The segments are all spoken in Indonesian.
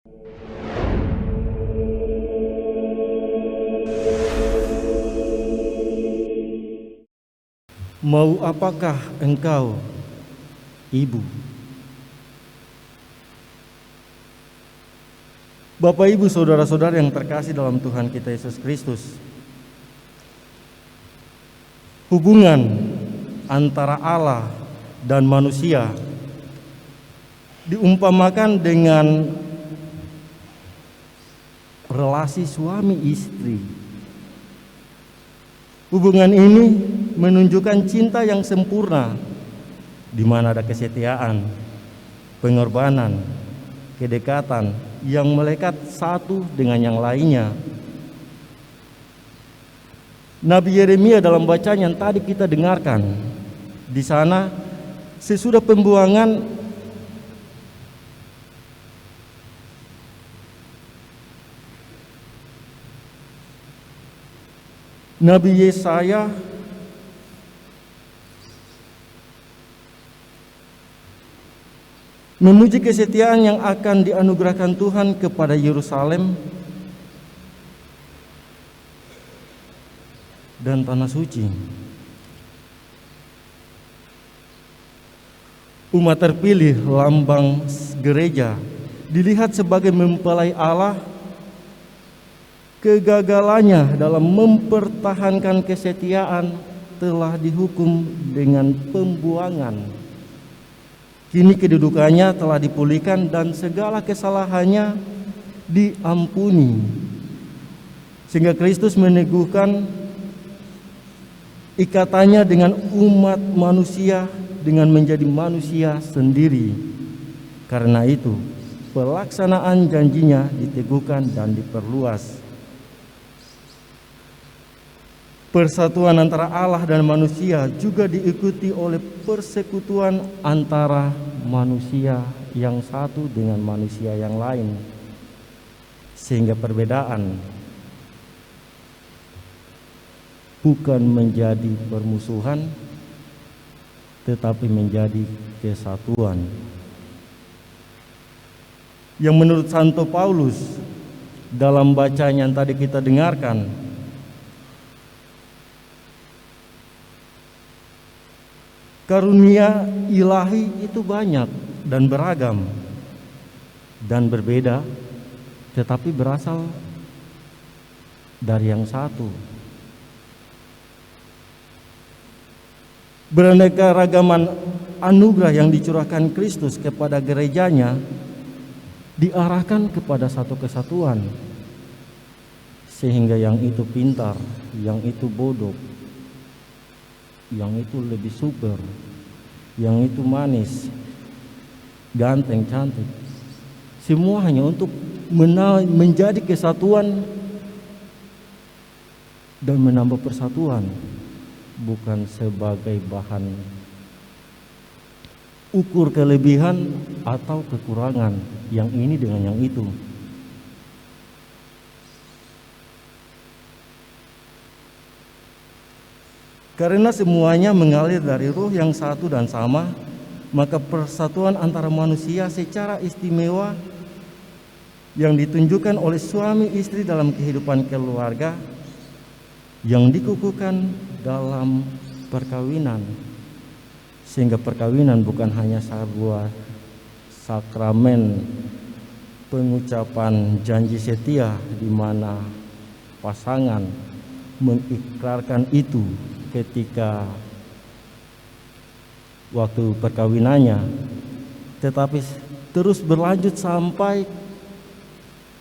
Mau apakah engkau, Ibu? Bapak, Ibu, saudara-saudara yang terkasih dalam Tuhan kita Yesus Kristus, hubungan antara Allah dan manusia diumpamakan dengan relasi suami istri. Hubungan ini menunjukkan cinta yang sempurna, di mana ada kesetiaan, pengorbanan, kedekatan yang melekat satu dengan yang lainnya. Nabi Yeremia dalam bacaan yang tadi kita dengarkan, di sana sesudah pembuangan Nabi Yesaya memuji kesetiaan yang akan dianugerahkan Tuhan kepada Yerusalem dan tanah suci. Umat terpilih, lambang gereja, dilihat sebagai mempelai Allah. Kegagalannya dalam mempertahankan kesetiaan telah dihukum dengan pembuangan. Kini kedudukannya telah dipulihkan dan segala kesalahannya diampuni. Sehingga Kristus meneguhkan ikatannya dengan umat manusia dengan menjadi manusia sendiri. Karena itu, pelaksanaan janjinya diteguhkan dan diperluas. Persatuan antara Allah dan manusia juga diikuti oleh persekutuan antara manusia yang satu dengan manusia yang lain, sehingga perbedaan bukan menjadi permusuhan, tetapi menjadi kesatuan. Yang menurut Santo Paulus dalam bacaan yang tadi kita dengarkan, karunia ilahi itu banyak dan beragam dan berbeda, tetapi berasal dari yang satu. Beraneka ragaman anugerah yang dicurahkan Kristus kepada gerejanya diarahkan kepada satu kesatuan, sehingga yang itu pintar, yang itu bodoh, yang itu lebih super, yang itu manis, ganteng, cantik, semua hanya untuk menjadi kesatuan dan menambah persatuan, bukan sebagai bahan ukur kelebihan atau kekurangan yang ini dengan yang itu. Karena semuanya mengalir dari Roh yang satu dan sama, maka persatuan antara manusia secara istimewa yang ditunjukkan oleh suami istri dalam kehidupan keluarga yang dikukuhkan dalam perkawinan, sehingga perkawinan bukan hanya sebuah sakramen pengucapan janji setia di mana pasangan mengikrarkan itu ketika waktu perkawinannya, tetapi terus berlanjut sampai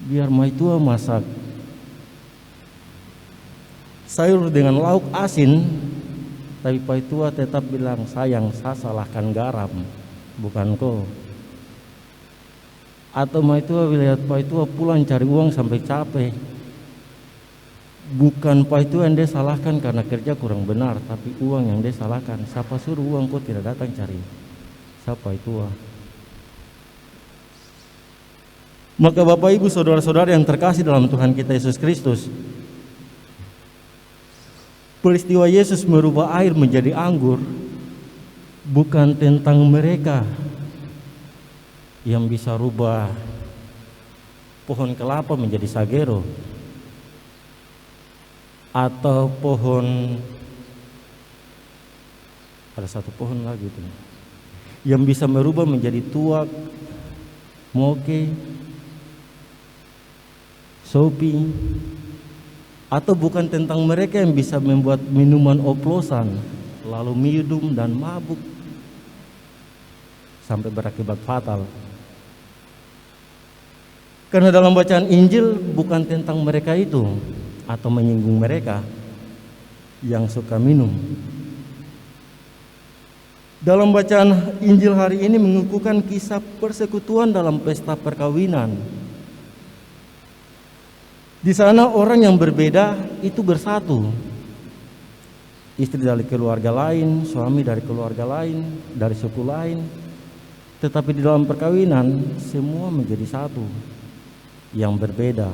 biar maitua masak sayur dengan lauk asin, tapi paitua tetap bilang, sayang, saya salahkan garam, bukan kau. Atau maitua lihat paitua pulang cari uang sampai capek, bukan paitua yang dia salahkan karena kerja kurang benar, tapi uang yang dia salahkan. Siapa suruh uang kau tidak datang cari? Siapa itu? Maka Bapak Ibu saudara-saudara yang terkasih dalam Tuhan kita Yesus Kristus, peristiwa Yesus merubah air menjadi anggur bukan tentang mereka yang bisa rubah pohon kelapa menjadi sagero, atau ada satu pohon lagi itu yang bisa merubah menjadi tuak, moke, sopi, atau bukan tentang mereka yang bisa membuat minuman oplosan lalu minum dan mabuk sampai berakibat fatal. Karena dalam bacaan Injil bukan tentang mereka itu atau menyinggung mereka yang suka minum. Dalam bacaan Injil hari ini mengukuhkan kisah persekutuan dalam pesta perkawinan. Di sana orang yang berbeda itu bersatu. Istri dari keluarga lain, suami dari keluarga lain, dari suku lain. Tetapi di dalam perkawinan semua menjadi satu, yang berbeda.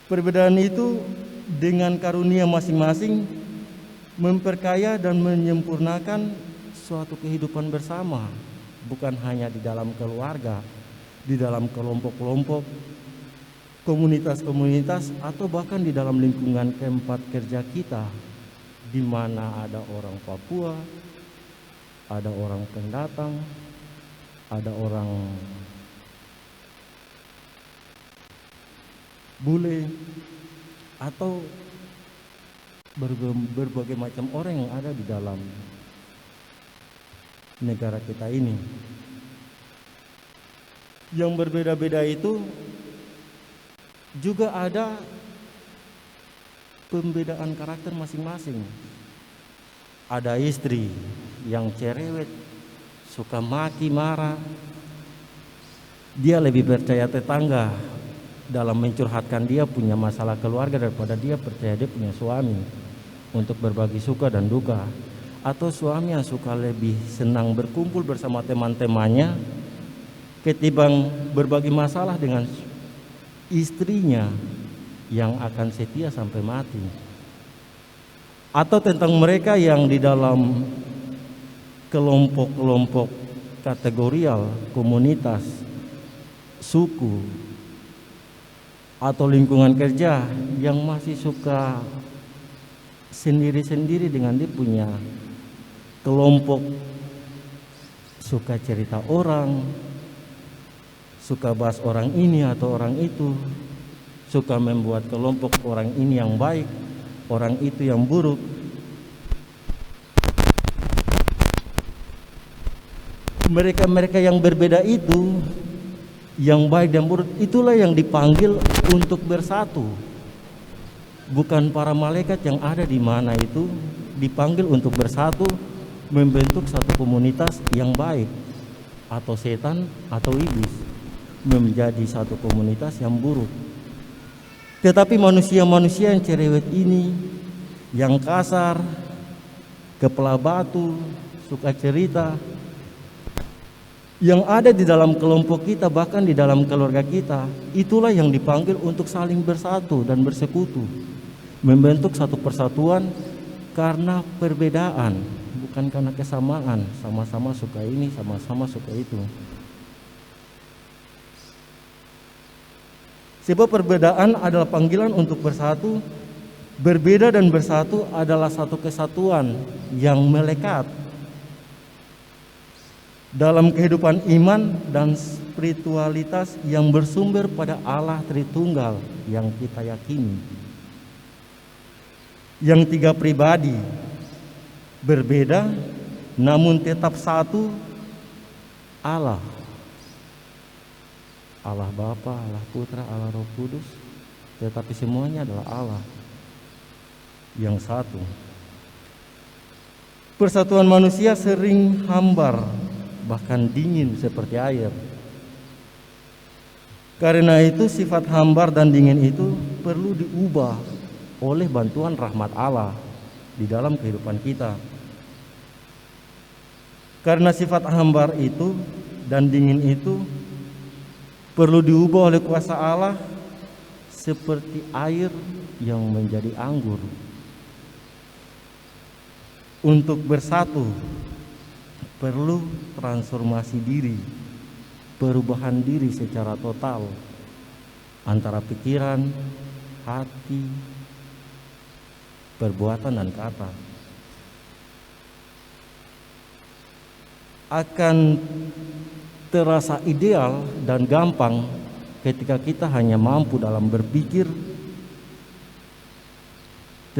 Perbedaan itu dengan karunia masing-masing memperkaya dan menyempurnakan suatu kehidupan bersama, bukan hanya di dalam keluarga, di dalam kelompok-kelompok, komunitas-komunitas, atau bahkan di dalam lingkungan tempat kerja kita, di mana ada orang Papua, ada orang pendatang, ada orang bule, atau berbagai macam orang yang ada di dalam negara kita ini. Yang berbeda-beda itu juga ada pembedaan karakter masing-masing. Ada istri yang cerewet, suka maki, marah. Dia lebih percaya tetangga dalam mencurhatkan dia punya masalah keluarga daripada dia percaya dia punya suami untuk berbagi suka dan duka. Atau suami yang suka lebih senang berkumpul bersama teman-temannya ketimbang berbagi masalah dengan istrinya yang akan setia sampai mati. Atau tentang mereka yang di dalam kelompok-kelompok kategorial, komunitas, suku, atau lingkungan kerja yang masih suka sendiri-sendiri dengan dia punya kelompok, suka cerita orang, suka bahas orang ini atau orang itu, suka membuat kelompok orang ini yang baik, orang itu yang buruk. Mereka-mereka yang berbeda itu, yang baik dan buruk, itulah yang dipanggil untuk bersatu. Bukan para malaikat yang ada di mana itu dipanggil untuk bersatu membentuk satu komunitas yang baik, atau setan atau iblis menjadi satu komunitas yang buruk. Tetapi manusia-manusia yang cerewet ini, yang kasar, kepala batu, suka cerita, yang ada di dalam kelompok kita, bahkan di dalam keluarga kita, itulah yang dipanggil untuk saling bersatu dan bersekutu, membentuk satu persatuan karena perbedaan, bukan karena kesamaan. Sama-sama suka ini, sama-sama suka itu. Sebab perbedaan adalah panggilan untuk bersatu. Berbeda dan bersatu adalah satu kesatuan yang melekat dalam kehidupan iman dan spiritualitas yang bersumber pada Allah Tritunggal yang kita yakini. Yang tiga pribadi, berbeda namun tetap satu, Allah. Allah Bapa, Allah Putra, Allah Roh Kudus, tetapi semuanya adalah Allah yang satu. Persatuan manusia sering hambar, bahkan dingin seperti air. Karena itu sifat hambar dan dingin itu perlu diubah oleh bantuan rahmat Allah di dalam kehidupan kita. Karena sifat hambar itu dan dingin itu perlu diubah oleh kuasa Allah seperti air yang menjadi anggur. Untuk bersatu perlu transformasi diri, perubahan diri secara total antara pikiran, hati, perbuatan, dan kata. Akan terasa ideal dan gampang ketika kita hanya mampu dalam berpikir,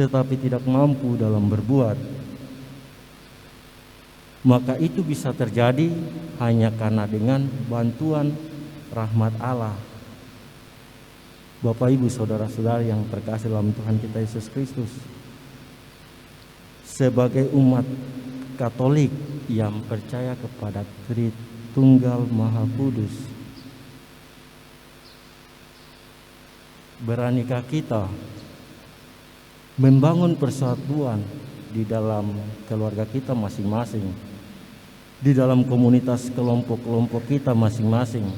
tetapi tidak mampu dalam berbuat. Maka itu bisa terjadi hanya karena dengan bantuan rahmat Allah. Bapak, Ibu, saudara-saudara yang terkasih dalam Tuhan kita Yesus Kristus, sebagai umat Katolik yang percaya kepada Tritunggal Maha Kudus, beranikah kita membangun persatuan di dalam keluarga kita masing-masing, di dalam komunitas kelompok-kelompok kita masing-masing,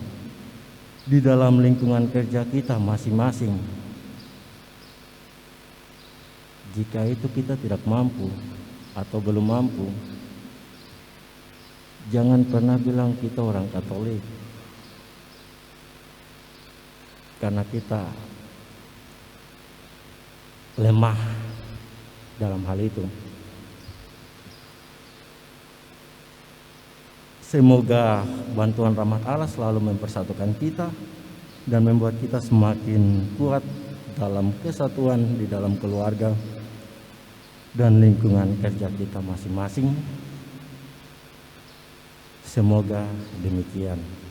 di dalam lingkungan kerja kita masing-masing. Jika itu kita tidak mampu atau belum mampu, jangan pernah bilang kita orang Katolik, karena kita lemah dalam hal itu. Semoga bantuan rahmat Allah selalu mempersatukan kita dan membuat kita semakin kuat dalam kesatuan di dalam keluarga dan lingkungan kerja kita masing-masing. Semoga demikian.